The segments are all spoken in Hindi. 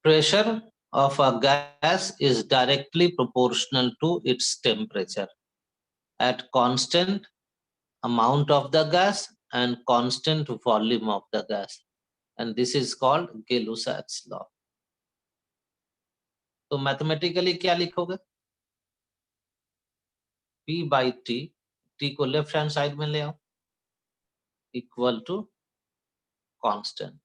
Pressure of a gas is directly proportional to its temperature at constant amount of the gas and constant volume of the gas, and this is called Gay-Lussac's law. तो मैथमेटिकली क्या लिखोगे? P by T, T को लेफ्ट हैंड साइड में ले आओ, इक्वल टू कांस्टेंट।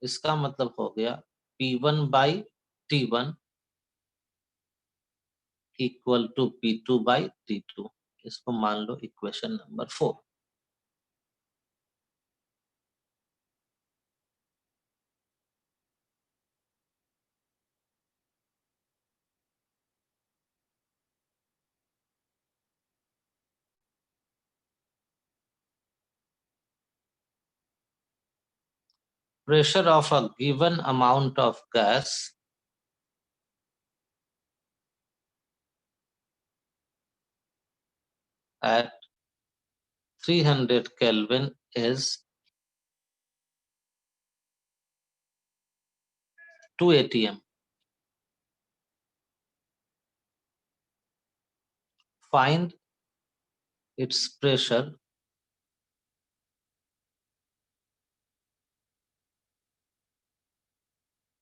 इसका मतलब हो गया P1 by T1 equal to P2 by T2। इसको मान लो equation number 4। Pressure of a given amount of gas at 300 Kelvin is 2 atm. Find its pressure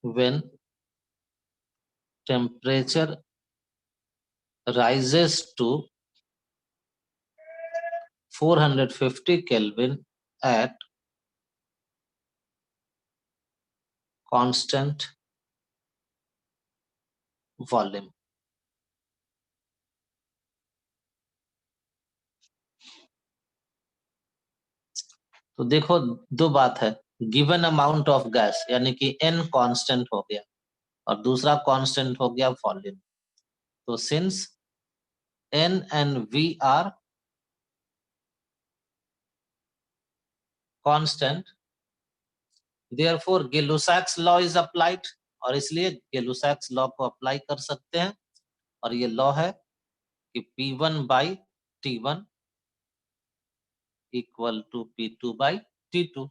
when temperature rises to 450 Kelvin at constant volume. तो देखो दो बात है, गिवन अमाउंट ऑफ गैस यानी कि n कांस्टेंट हो गया और दूसरा कांस्टेंट हो गया वॉल्यूम। तो since n and v are constant, therefore Gay-Lussac's law is applied, और इसलिए Gay-Lussac's law को अप्लाई कर सकते हैं। और ये लॉ है कि P1 by T1 equal to P2 by T2।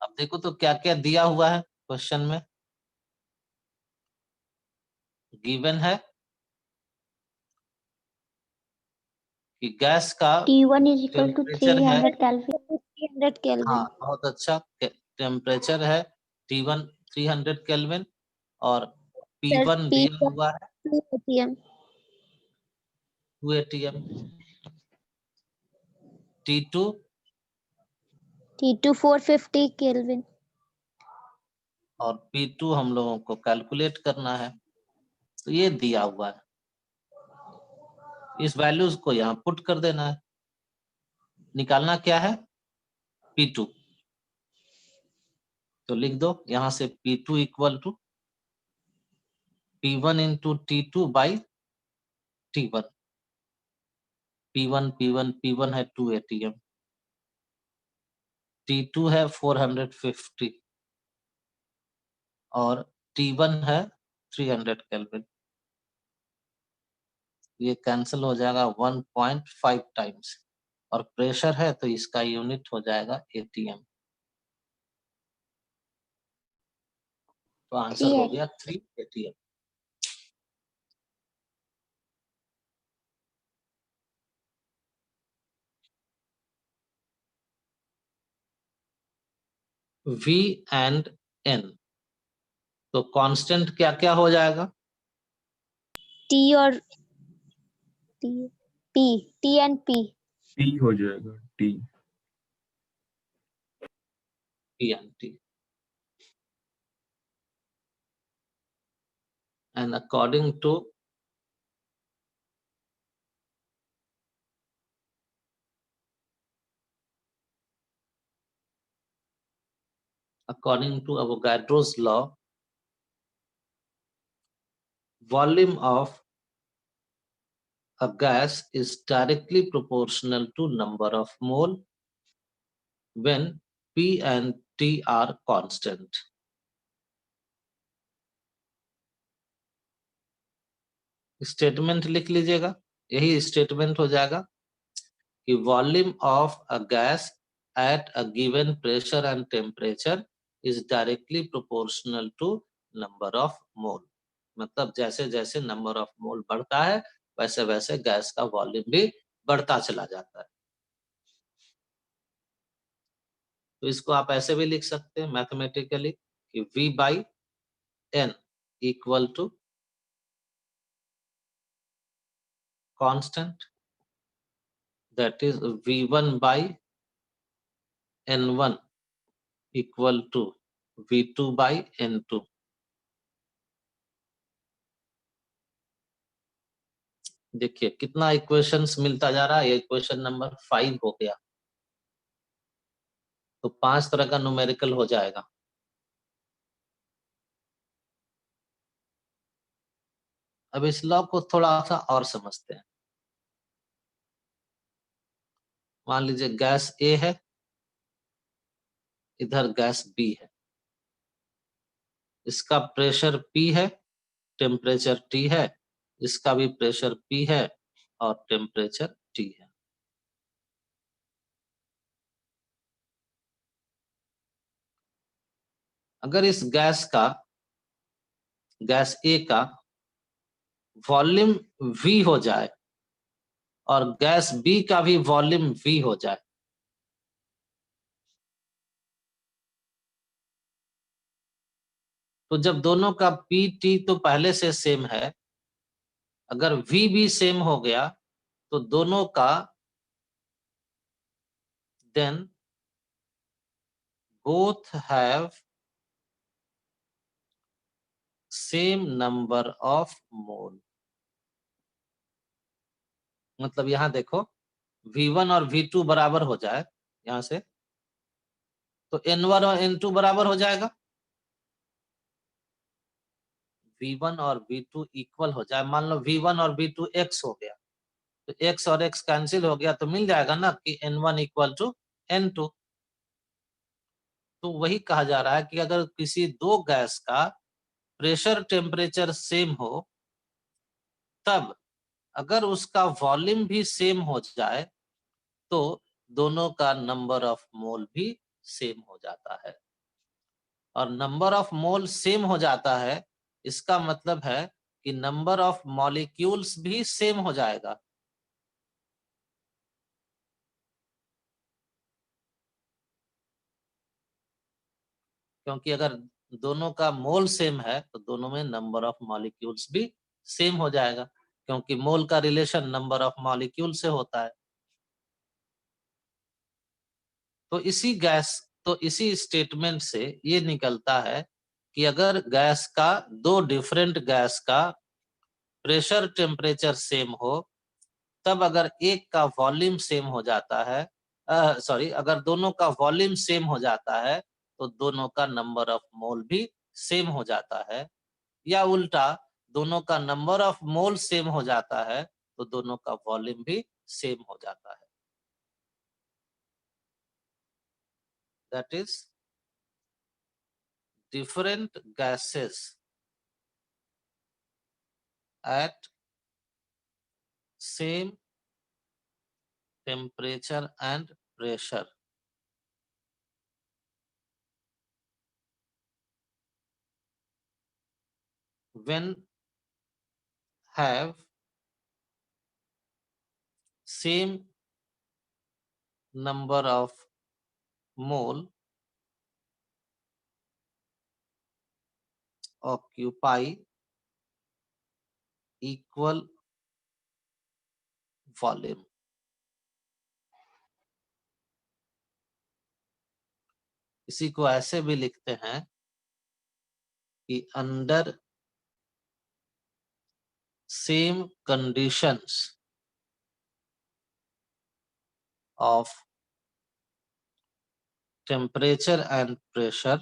अब देखो तो क्या क्या दिया हुआ है क्वेश्चन में। गिवन है कि गैस का T1 is equal to temperature है 300 Kelvin. 300 Kelvin. हाँ बहुत अच्छा, टेम्परेचर है T1 300 केल्विन और P1 दिया हुआ है 2 atm. 2 atm। T2 450 Kelvin. और P2 हम लोगों को कैलकुलेट करना है, तो ये दिया हुआ है, इस वैल्यूज को यहाँ पुट कर देना है। निकालना क्या है? P2। तो लिख दो यहाँ से P2 equal to P1 into T2 by T1। P1 है 2 atm, T2 है 450 और T1 है 300 केल्विन। ये कैंसिल हो जाएगा 1.5 टाइम्स, और प्रेशर है तो इसका यूनिट हो जाएगा atm। तो आंसर हो गया 3 atm। V एंड N, तो कांस्टेंट क्या क्या हो जाएगा? T और T and P. T हो जाएगा T। P and T, and according to Avogadro's law, volume of a gas is directly proportional to number of mole when P and T are constant. Statement लिख लीजिएगा, यही स्टेटमेंट हो जाएगा कि volume of a gas at a given pressure and temperature is directly proportional to number of mole. मतलब जैसे जैसे number of mole बढ़ता है वैसे वैसे गैस का वॉल्यूम भी बढ़ता चला जाता है। तो इसको आप ऐसे भी लिख सकते हैं मैथमेटिकली कि V by N equal to constant, that is V1 by N1 equal to V2 by N2। देखिए कितना इक्वेशंस मिलता जा रहा है, ये इक्वेशन नंबर 5 हो गया। तो 5 तरह का न्यूमेरिकल हो जाएगा। अब इस लॉ को थोड़ा सा और समझते हैं। मान लीजिए गैस ए है, इधर गैस बी है, इसका प्रेशर पी है, टेम्परेचर टी है, इसका भी प्रेशर पी है और टेम्परेचर टी है। अगर इस गैस ए का वॉल्यूम V हो जाए और गैस बी का भी वॉल्यूम V हो जाए, तो जब दोनों का PT तो पहले से सेम है, अगर V भी सेम हो गया तो दोनों का then both have same number of mole। मतलब यहां देखो V1 और V2 बराबर हो जाए यहां से, तो N1 और N2 बराबर हो जाएगा। V1 और V2 इक्वल हो जाए, मान लो V1 और V2 X हो गया, तो X और X कैंसिल हो गया तो मिल जाएगा ना कि N1 इक्वल टू N2। तो वही कहा जा रहा है कि अगर किसी दो गैस का प्रेशर टेम्परेचर सेम हो, तब अगर उसका वॉल्यूम भी सेम हो जाए तो दोनों का नंबर ऑफ मोल भी सेम हो जाता है। और नंबर ऑफ मोल सेम हो जाता है इसका मतलब है कि नंबर ऑफ मॉलिक्यूल्स भी सेम हो जाएगा। क्योंकि अगर दोनों का मोल सेम है तो दोनों में नंबर ऑफ मॉलिक्यूल्स भी सेम हो जाएगा, क्योंकि मोल का रिलेशन नंबर ऑफ मॉलिक्यूल से होता है। तो इसी स्टेटमेंट से ये निकलता है कि अगर गैस का दो डिफरेंट गैस का प्रेशर टेम्परेचर सेम हो, तब अगर एक का वॉल्यूम सेम हो जाता है, अगर दोनों का वॉल्यूम सेम हो जाता है तो दोनों का नंबर ऑफ मोल भी सेम हो जाता है, या उल्टा दोनों का नंबर ऑफ मोल सेम हो जाता है तो दोनों का वॉल्यूम भी सेम हो जाता है। That is different gases at same temperature and pressure when have same number of mole occupy equal volume। इसी को ऐसे भी लिखते हैं कि under same conditions of temperature and pressure,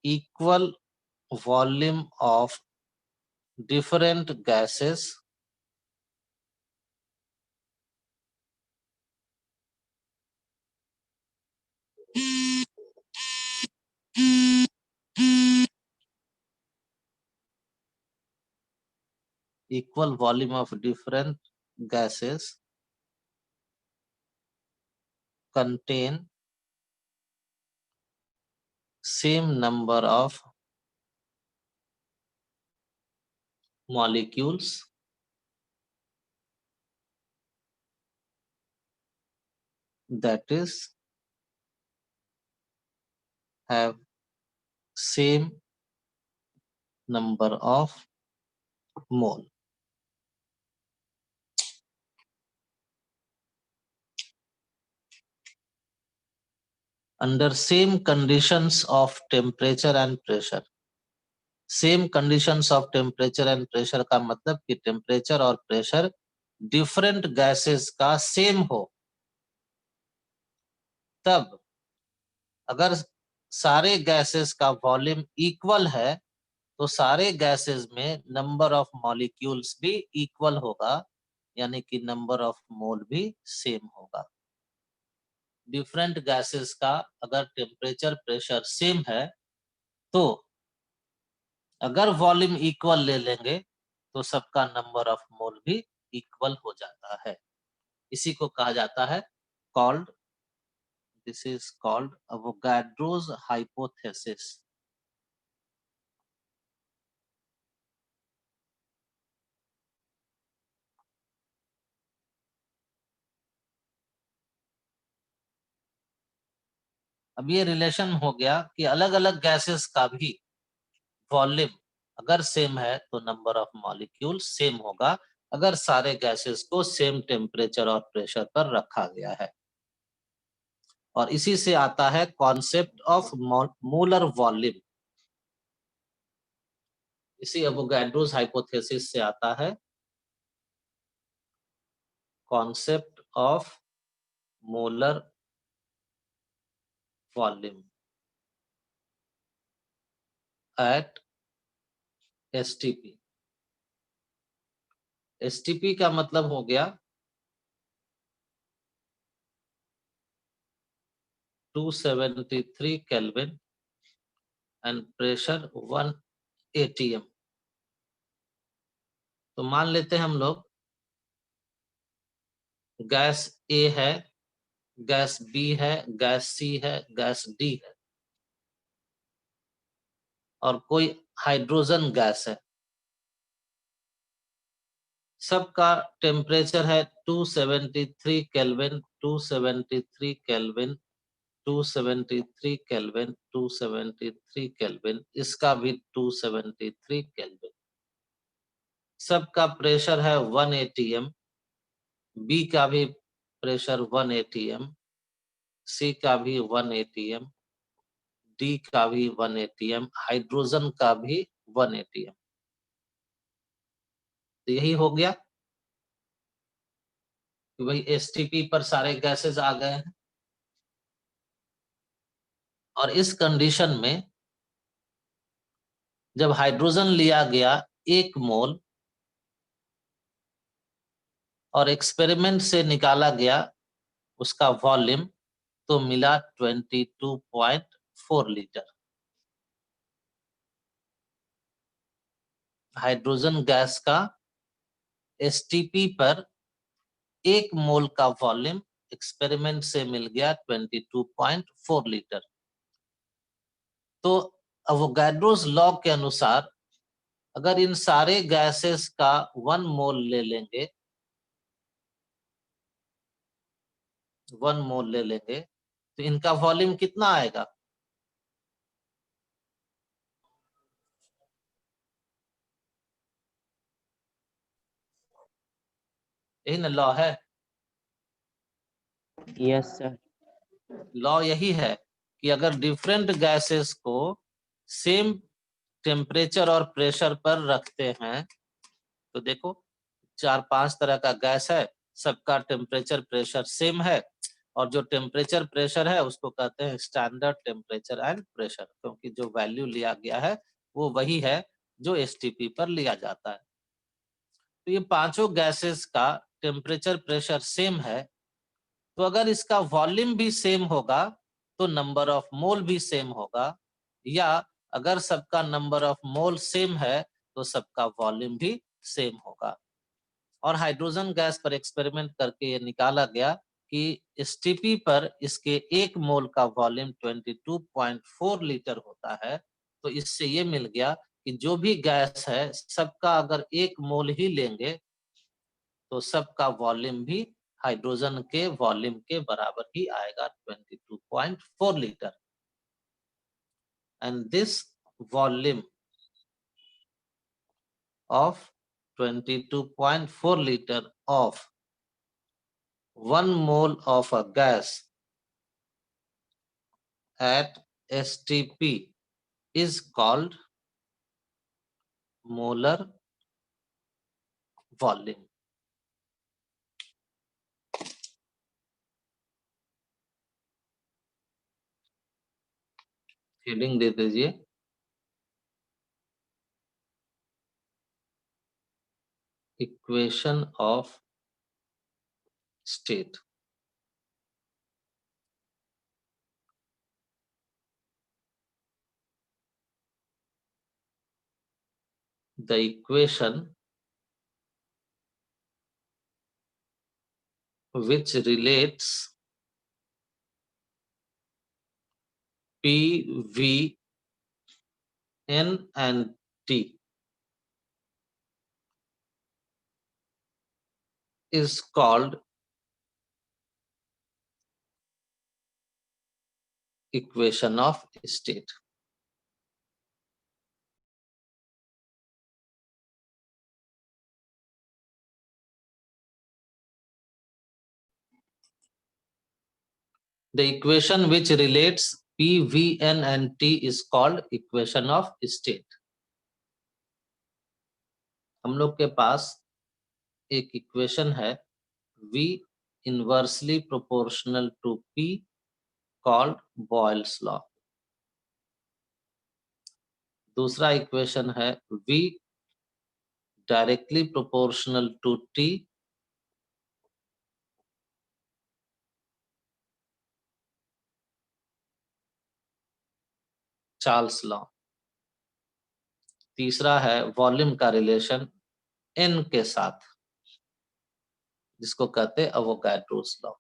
equal volume of different gases equal volume of different gases contain same number of molecules that is have same number of mole. Under same conditions of temperature and pressure. Same conditions of temperature and pressure का मतलब कि टेम्परेचर और प्रेशर डिफरेंट गैसेस का सेम हो, तब अगर सारे गैसेस का वॉल्यूम इक्वल है तो सारे गैसेस में नंबर ऑफ मॉलिक्यूल्स भी इक्वल होगा, यानी कि नंबर ऑफ मोल भी सेम होगा। डिफरेंट गैसेस का अगर टेम्परेचर प्रेशर सेम है तो अगर वॉल्यूम इक्वल ले लेंगे तो सबका नंबर ऑफ मोल भी इक्वल हो जाता है। इसी को कहा जाता है called, this is called Avogadro's hypothesis. अब ये रिलेशन हो गया कि अलग अलग गैसेस का भी वॉल्यूम अगर सेम है तो नंबर ऑफ मॉलिक्यूल सेम होगा, अगर सारे गैसेस को सेम टेम्परेचर और प्रेशर पर रखा गया है। और इसी से आता है कॉन्सेप्ट ऑफ मोलर वॉल्यूम। इसी अवोगाड्रोस हाइपोथेसिस से आता है concept of molar volume at STP. STP का मतलब हो गया 273 केल्विन एंड प्रेशर 1 atm। तो मान लेते हैं हम लोग गैस ए है, गैस बी है, गैस सी है, गैस डी है और कोई हाइड्रोजन गैस है। सबका टेम्परेचर है 273 केल्विन, 273 केल्विन, 273 केल्विन, 273 केल्विन, इसका भी 273 केल्विन। सबका प्रेशर है 1 atm, बी का भी प्रेशर 1 atm, सी का भी 1 atm, डी का भी 1 atm, हाइड्रोजन का भी 1 atm। तो यही हो गया कि भाई एसटीपी पर सारे गैसेस आ गए हैं। और इस कंडीशन में जब हाइड्रोजन लिया गया 1 मोल और एक्सपेरिमेंट से निकाला गया उसका वॉल्यूम, तो मिला 22.4 लीटर। हाइड्रोजन गैस का एसटीपी पर 1 मोल का वॉल्यूम एक्सपेरिमेंट से मिल गया 22.4 लीटर। तो अवोगाड्रोस लॉ के अनुसार अगर इन सारे गैसेस का 1 मोल ले लेंगे, 1 मोल ले लेंगे तो इनका वॉल्यूम कितना आएगा? यही ना लॉ है। Yes sir. लॉ यही है कि अगर डिफरेंट गैसेस को सेम टेम्परेचर और प्रेशर पर रखते हैं, तो देखो 4-5 तरह का गैस है, सबका टेम्परेचर प्रेशर सेम है और जो टेम्परेचर प्रेशर है उसको कहते हैं स्टैंडर्ड टेम्परेचर एंड प्रेशर, क्योंकि जो वैल्यू लिया गया है वो वही है जो एसटीपी पर लिया जाता है। तो ये पांचों गैसेस का टेम्परेचर प्रेशर सेम है, तो अगर इसका वॉल्यूम भी सेम होगा तो नंबर ऑफ मोल भी सेम होगा, या अगर सबका नंबर ऑफ मोल सेम है तो सबका वॉल्यूम भी सेम होगा। और हाइड्रोजन गैस पर एक्सपेरिमेंट करके ये निकाला गया कि एसटीपी पर इसके 1 मोल का वॉल्यूम 22.4 लीटर होता है, तो इससे ये मिल गया कि जो भी गैस है सबका अगर 1 मोल ही लेंगे तो सबका वॉल्यूम भी हाइड्रोजन के वॉल्यूम के बराबर ही आएगा, 22.4 litre. And this volume of 22.4 liter of 1 mole of a gas at STP is called molar volume. Heading दे दीजिए, equation of state. The equation which relates P, V, N and T is called equation of state. The equation which relates P, V, N and T is called equation of state. हम लोग के पास एक इक्वेशन है V inversely proportional to P called Boyle's law. दूसरा इक्वेशन है V directly proportional to T Charles law. तीसरा है वॉल्यूम का रिलेशन N के साथ, जिसको कहते हैं अवोगाड्रोस लॉ।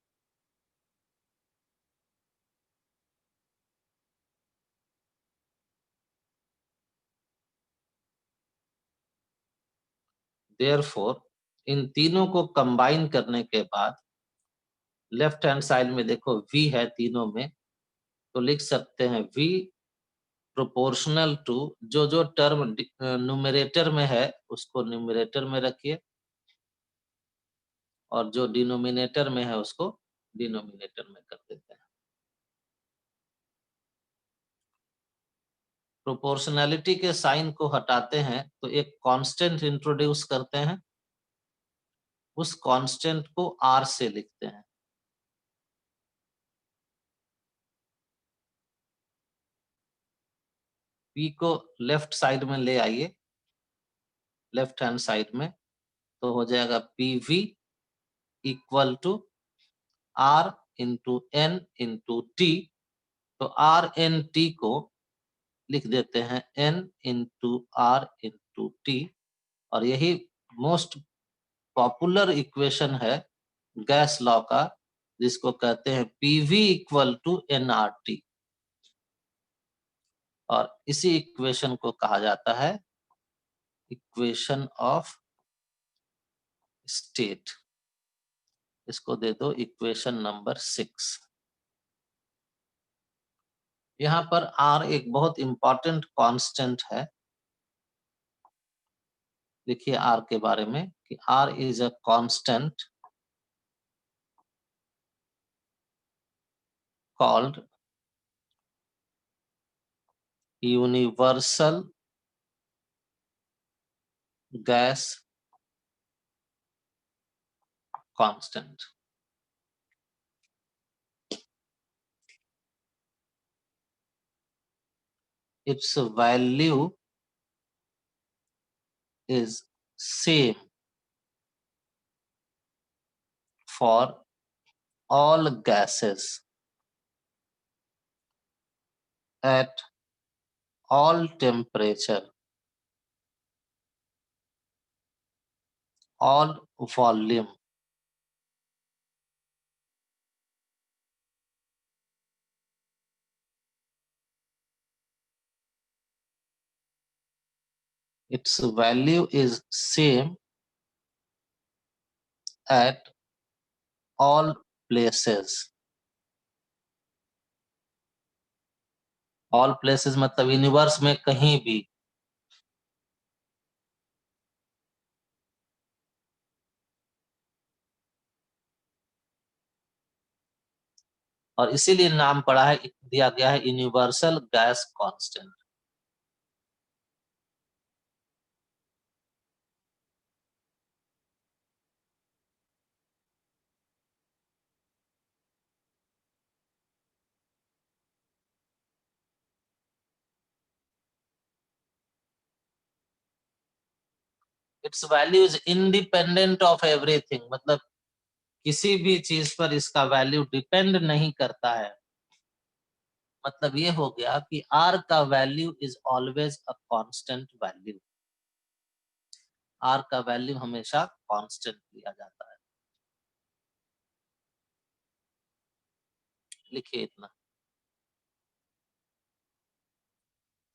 Therefore, इन तीनों को कंबाइन करने के बाद लेफ्ट हैंड साइड में देखो V है तीनों में, तो लिख सकते हैं V प्रोपोर्शनल टू जो जो टर्म न्यूमरेटर में है उसको न्यूमरेटर में रखिए और जो डिनोमिनेटर में है उसको डिनोमिनेटर में कर देते हैं। प्रोपोर्शनैलिटी के साइन को हटाते हैं तो एक कांस्टेंट इंट्रोड्यूस करते हैं, उस कांस्टेंट को R से लिखते हैं। P को लेफ्ट साइड में ले आइए, लेफ्ट हैंड साइड में, तो हो जाएगा PV equal to R into N into T। तो R N T को लिख देते हैं N into R into T, और यही मोस्ट पॉपुलर इक्वेशन है गैस लॉ का, जिसको कहते हैं PV इक्वल टू nRT, और इसी इक्वेशन को कहा जाता है इक्वेशन ऑफ स्टेट। इसको दे दो इक्वेशन नंबर 6। यहाँ पर R एक बहुत इंपॉर्टेंट कांस्टेंट है। देखिए R के बारे में कि R is a constant called universal gas constant. Its value is same for all gases at all temperature, all volume its value is same at all places. all places मतलब यूनिवर्स में कहीं भी। और इसीलिए नाम पड़ा है, दिया गया है universal gas constant. It's value is independent of everything, मतलब किसी भी चीज पर इसका वैल्यू डिपेंड नहीं करता है। मतलब ये हो गया कि R का value is always a constant value. R का वैल्यू हमेशा कांस्टेंट लिया जाता है। लिखिए इतना।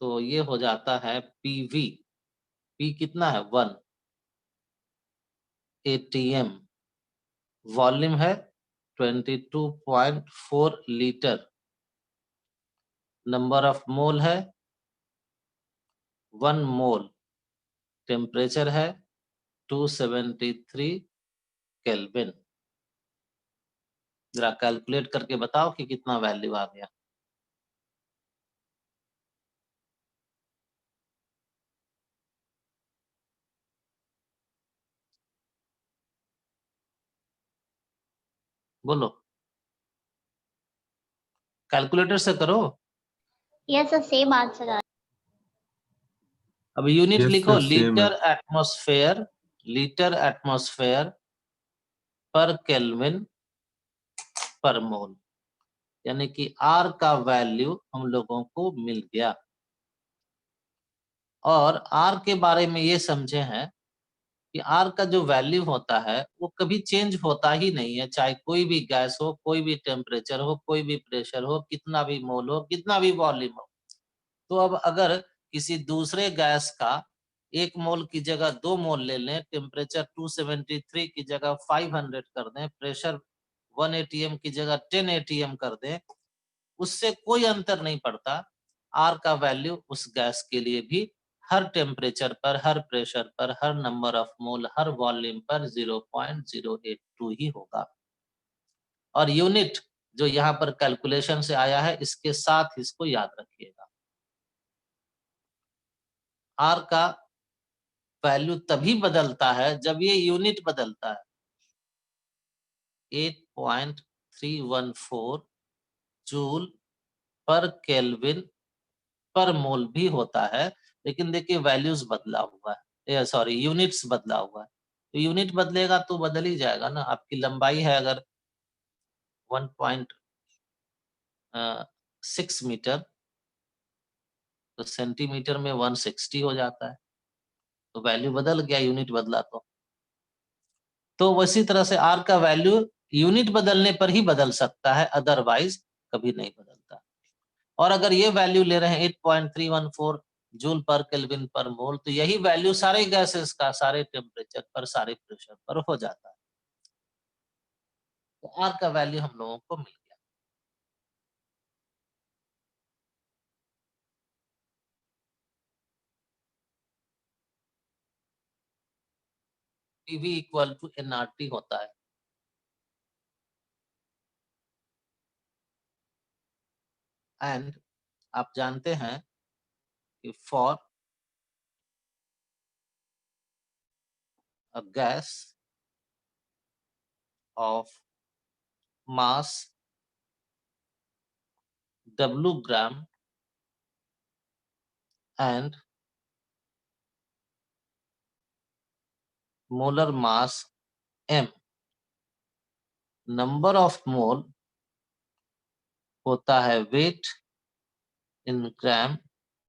तो ये हो जाता है PV। P कितना है 1। ATM वॉल्यूम है 22.4 लीटर। नंबर ऑफ मोल है 1 मोल। टेम्परेचर है 273 केल्विन। जरा कैलकुलेट करके बताओ कि कितना वैल्यू आ गया। बोलो, कैलकुलेटर से करो। Yes, the same answer. अब यूनिट Yes, लिखो, sir, same है। लीटर एटमॉस्फेयर, लीटर एटमॉस्फेयर पर केल्विन पर मोल। यानी कि R का वैल्यू हम लोगों को मिल गया। और R के बारे में ये समझे हैं कि R का जो वैल्यू होता है वो कभी चेंज होता ही नहीं है, चाहे कोई भी गैस हो, कोई भी टेम्परेचर हो, कोई भी प्रेशर हो, कितना भी मोल हो, कितना भी वॉल्यूम हो। तो अब अगर किसी दूसरे गैस का 1 मोल की जगह 2 मोल ले लें, टेम्परेचर 273 की जगह 500 कर दें, प्रेशर 1 atm की जगह 10 atm कर दें, उससे कोई अंतर नहीं पड़ता। R का वैल्यू उस गैस के लिए भी हर टेम्परेचर पर, हर प्रेशर पर, हर नंबर ऑफ मोल, हर वॉल्यूम पर 0.082 ही होगा। और यूनिट जो यहाँ पर कैलकुलेशन से आया है, इसके साथ इसको याद रखिएगा। R का वैल्यू तभी बदलता है जब ये यूनिट बदलता है। 8.314 जूल पर केल्विन पर मोल भी होता है, लेकिन देखिए वैल्यूज बदला हुआ है, सॉरी यूनिट्स बदला हुआ है। तो यूनिट बदलेगा तो बदल ही जाएगा ना। आपकी लंबाई है अगर 1.6 मीटर, तो सेंटीमीटर में 160 हो जाता है। तो वैल्यू बदल गया, यूनिट बदला तो वैसी तरह से R का वैल्यू यूनिट बदलने पर ही बदल सकता है, अदरवाइज कभी नहीं बदलता। और अगर ये वैल्यू ले रहे हैं 8.314 जूल पर केल्विन पर मोल, तो यही वैल्यू सारे गैसेस का, सारे टेम्परेचर पर, सारे प्रेशर पर हो जाता है। तो R का वैल्यू हम लोगों को मिल गया। PV इक्वल टू nRT होता है। एंड आप जानते हैं कि for a gas of mass W gram and molar mass m, number of मोल होता है वेट इन ग्राम